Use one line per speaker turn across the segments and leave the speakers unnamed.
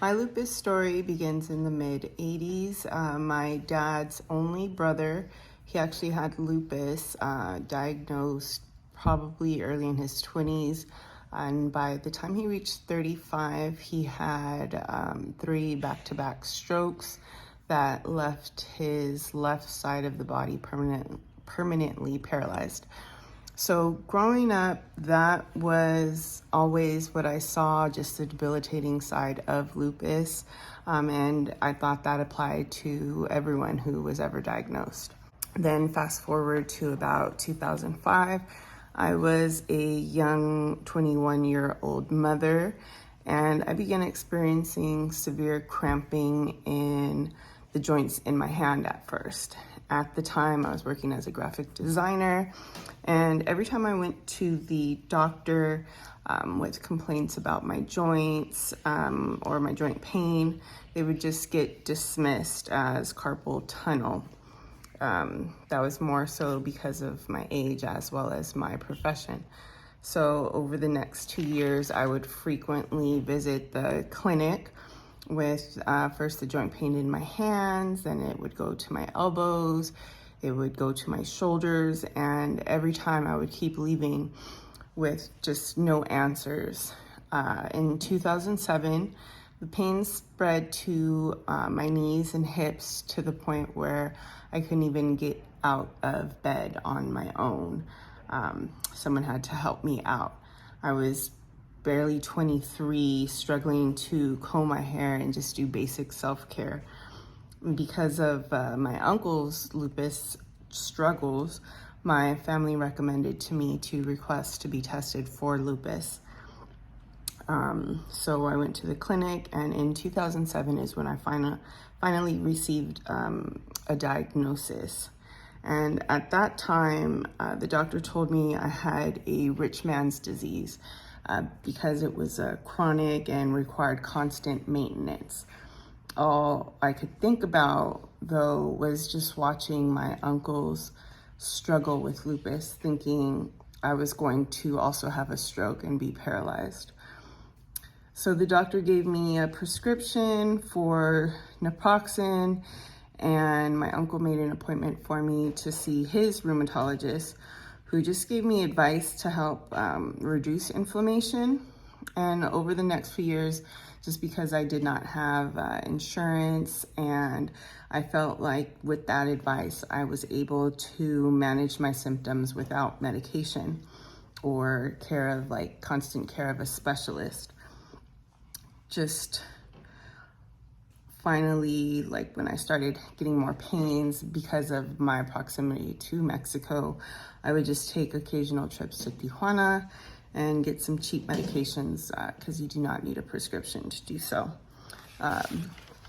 My lupus story begins in the mid-'80s. My dad's only brother, he actually had lupus, diagnosed probably early in his 20s. And by the time he reached 35, he had 3 back-to-back strokes that left his left side of the body permanently paralyzed. So growing up, that was always what I saw, just the debilitating side of lupus. And I thought that applied to everyone who was ever diagnosed. Then fast forward to about 2005, I was a young 21-year-old mother, and I began experiencing severe cramping in the joints in my hand at first. At the time, I was working as a graphic designer, and every time I went to the doctor with complaints about my joints or my joint pain, they would just get dismissed as carpal tunnel. That was more so because of my age as well as my profession. So over the next 2 years, I would frequently visit the clinic with first the joint pain in my hands, then it would go to my elbows, it would go to my shoulders, and every time I would keep leaving with just no answers. In 2007, the pain spread to my knees and hips to the point where I couldn't even get out of bed on my own. Someone had to help me out. I was barely 23, struggling to comb my hair and just do basic self-care. Because of my uncle's lupus struggles, my family recommended to me to request to be tested for lupus. So I went to the clinic, and in 2007 is when I finally received a diagnosis. And at that time, the doctor told me I had a rich man's disease because it was chronic and required constant maintenance. All I could think about, though, was just watching my uncles struggle with lupus, thinking I was going to also have a stroke and be paralyzed. So the doctor gave me a prescription for naproxen, and my uncle made an appointment for me to see his rheumatologist, who just gave me advice to help reduce inflammation. And over the next few years, just because I did not have insurance, and I felt like with that advice, I was able to manage my symptoms without medication or constant care of a specialist. Just finally, when I started getting more pains because of my proximity to Mexico, I would just take occasional trips to Tijuana and get some cheap medications because you do not need a prescription to do so.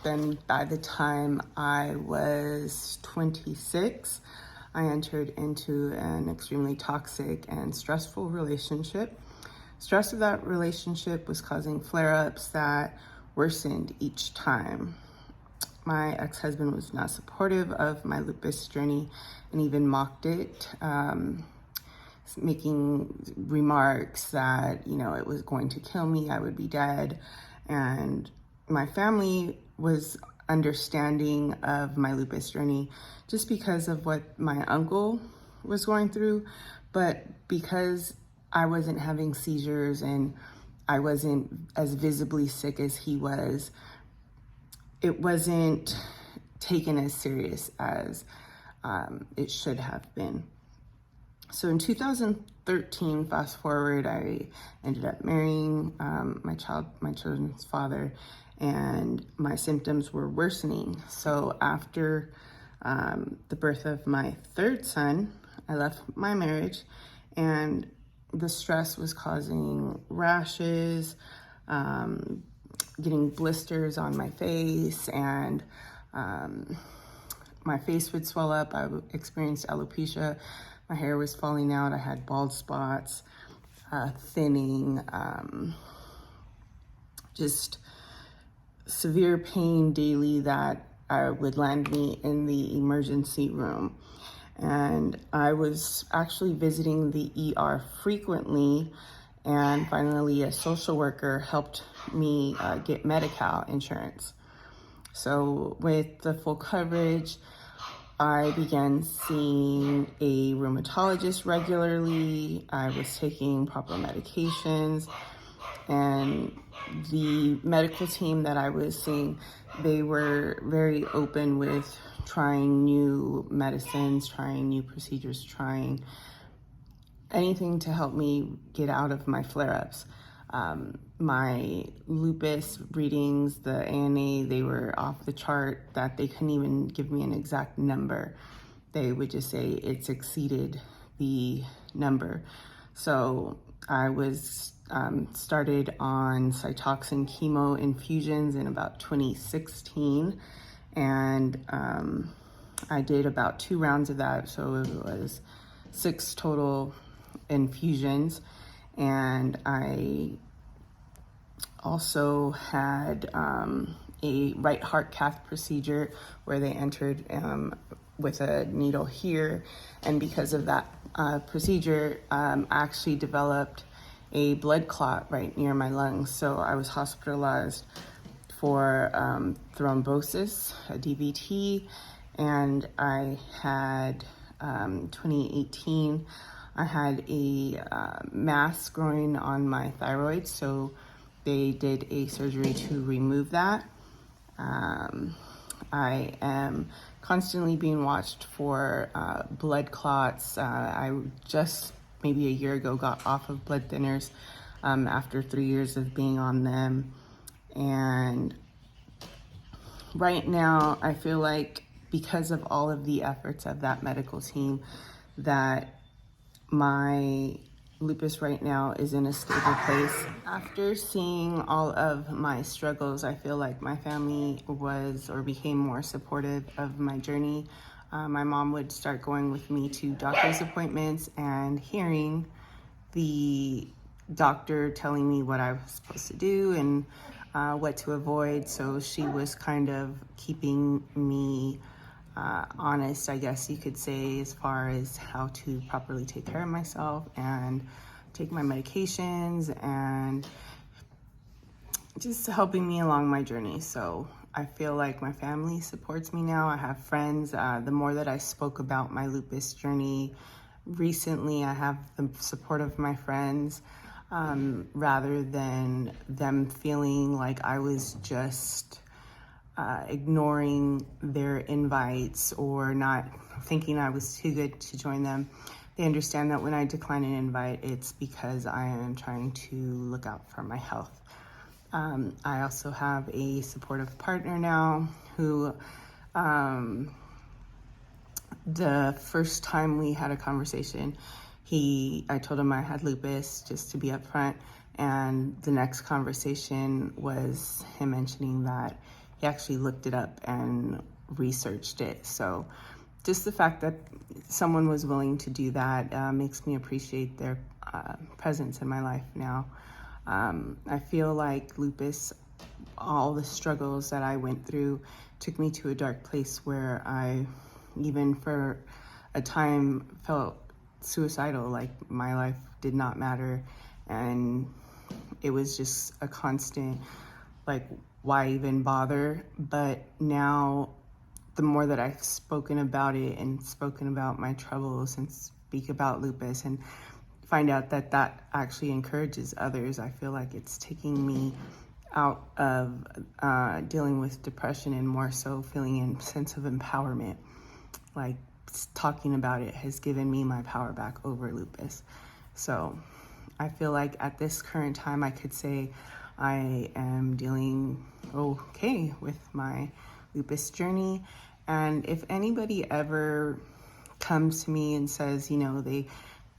Then by the time I was 26, I entered into an extremely toxic and stressful relationship. Stress of that relationship was causing flare-ups that worsened each time. My ex-husband was not supportive of my lupus journey and even mocked it, making remarks that, it was going to kill me, I would be dead. And my family was understanding of my lupus journey just because of what my uncle was going through, but because I wasn't having seizures and I wasn't as visibly sick as he was, it wasn't taken as serious as it should have been. So in 2013, fast forward, I ended up marrying my children's father, and my symptoms were worsening. So after the birth of my third son, I left my marriage, and the stress was causing rashes, getting blisters on my face, and my face would swell up. I experienced alopecia. My hair was falling out. I had bald spots, thinning, just severe pain daily that would land me in the emergency room. And I was actually visiting the ER frequently, And finally, a social worker helped me get Medi-Cal insurance. So with the full coverage, I began seeing a rheumatologist regularly. I was taking proper medications, and the medical team that I was seeing, they were very open with trying new medicines, trying new procedures, trying anything to help me get out of my flare-ups. My lupus readings, the ANA, they were off the chart, that they couldn't even give me an exact number. They would just say it's exceeded the number. So I was started on Cytoxin chemo infusions in about 2016, and I did about 2 rounds of that, so it was 6 total infusions. And I also had a right heart cath procedure where they entered with a needle here, and because of that procedure, I actually developed a blood clot right near my lungs. So I was hospitalized for thrombosis, a DVT, and I had 2018, I had a mass growing on my thyroid, so they did a surgery to remove that. I am constantly being watched for blood clots. I just maybe a year ago got off of blood thinners after 3 years of being on them. And right now, I feel like because of all of the efforts of that medical team, that my lupus right now is in a stable place. After seeing all of my struggles, I feel like my family was or became more supportive of my journey. My mom would start going with me to doctor's appointments and hearing the doctor telling me what I was supposed to do and what to avoid. So she was kind of keeping me honest, I guess you could say, as far as how to properly take care of myself and take my medications and just helping me along my journey. So I feel like my family supports me now. I have friends. The more that I spoke about my lupus journey recently, I have the support of my friends rather than them feeling like I was just ignoring their invites or not thinking I was too good to join them. They understand that when I decline an invite, it's because I am trying to look out for my health. I also have a supportive partner now who, the first time we had a conversation, I told him I had lupus, just to be upfront, and the next conversation was him mentioning that he actually looked it up and researched it. So just the fact that someone was willing to do that makes me appreciate their presence in my life now. I feel like lupus, all the struggles that I went through took me to a dark place where I, even for a time, felt suicidal, like my life did not matter. And it was just a constant, like, why even bother? But now, the more that I've spoken about it and spoken about my troubles and speak about lupus and find out that that actually encourages others, I feel like it's taking me out of dealing with depression and more so feeling a sense of empowerment. Like, talking about it has given me my power back over lupus. So I feel like at this current time, I could say I am dealing okay with my lupus journey. And if anybody ever comes to me and says, they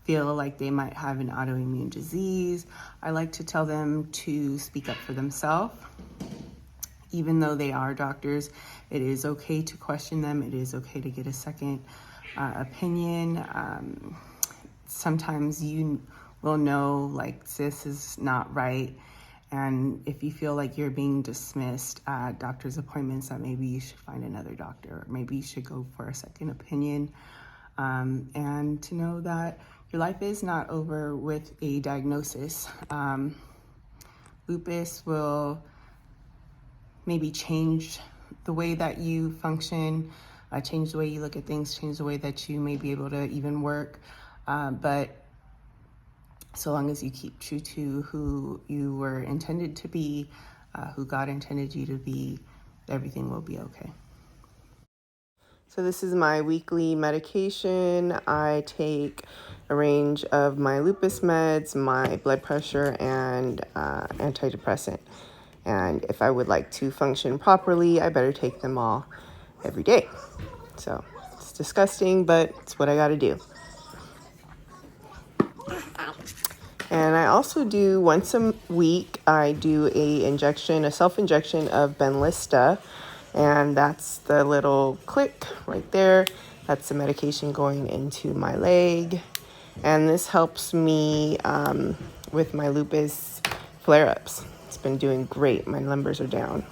feel like they might have an autoimmune disease, I like to tell them to speak up for themselves. Even though they are doctors, it is okay to question them. It is okay to get a second opinion. Sometimes you will know, like, this is not right. And if you feel like you're being dismissed at doctor's appointments, that maybe you should find another doctor, or maybe you should go for a second opinion. And to know that your life is not over with a diagnosis. Lupus will maybe change the way that you function, change the way you look at things, change the way that you may be able to even work. But so long as you keep true to who you were intended to be, who God intended you to be, everything will be okay. So this is my weekly medication. I take a range of my lupus meds, my blood pressure, and antidepressant. And if I would like to function properly, I better take them all every day. So it's disgusting, but it's what I got to do. And I also do once a week, I do a self-injection of Benlysta. And that's the little click right there. That's the medication going into my leg. And this helps me with my lupus flare-ups. It's been doing great. My numbers are down.